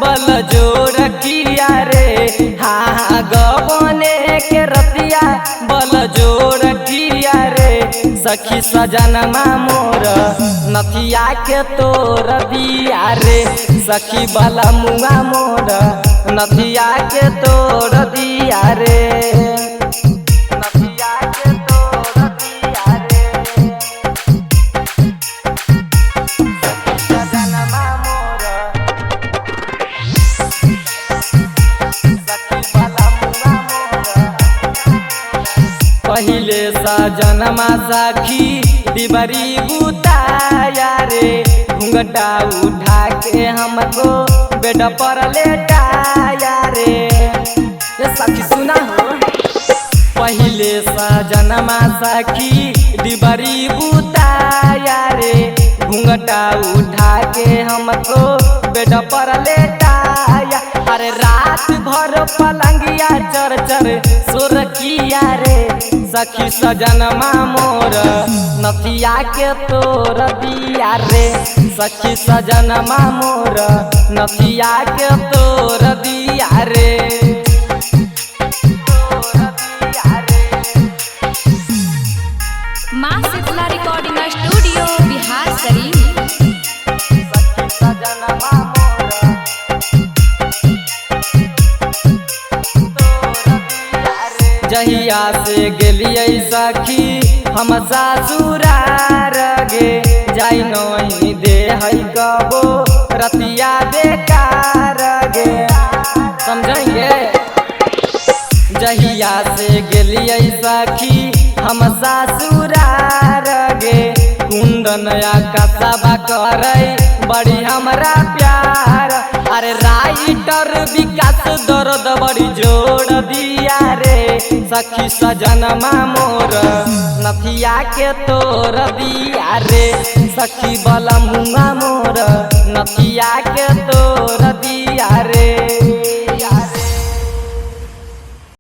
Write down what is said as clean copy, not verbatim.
बल जोर किया रे हाँ गबने के रतिया बल जोर किया रे सखी सजनमा मोर नथिया के तोर दिया रे सखी बल मुआ मोर नथिया के तोर दिया रे नथिया के तोर दिया रे सखी सजनमा मोर पहिले सजनमा सखी दिबरी बुताया रे घुंघटा उठा के हमको बेड पर लेटाया रे ये सखी सुना हो पहिले सजनमा सखी दिबरी बुताया रे घुंघटा उठा के हमको बेड पर लेटाया अरे रात भर पलंगिया चर चर सोर किया रे सखी सजनमा मोर नथिया के तोर दिया रे सखी सजनमा मोर नथिया के तोर दिया रे माँ शीतला रिकॉर्डिंग स्टूडियो बिहार शरीफ सखी सजनमा मोर जहिया से गेलिए सखी हम ससुरार गे जाई नहीं दे है कबो रतिया बेकार गे समझेंगे जहिया से गेलिए सखी हम ससुरार गे कुंदन कसबा करे बड़ी हमरा प्यार अरे राइटर विकास दर्द बड़ी जोड़ दिया रे सखी सजनमा मोर नथिया के तोर दिया रे सखी बल मुआ मोर नथिया के तोर दिया रे।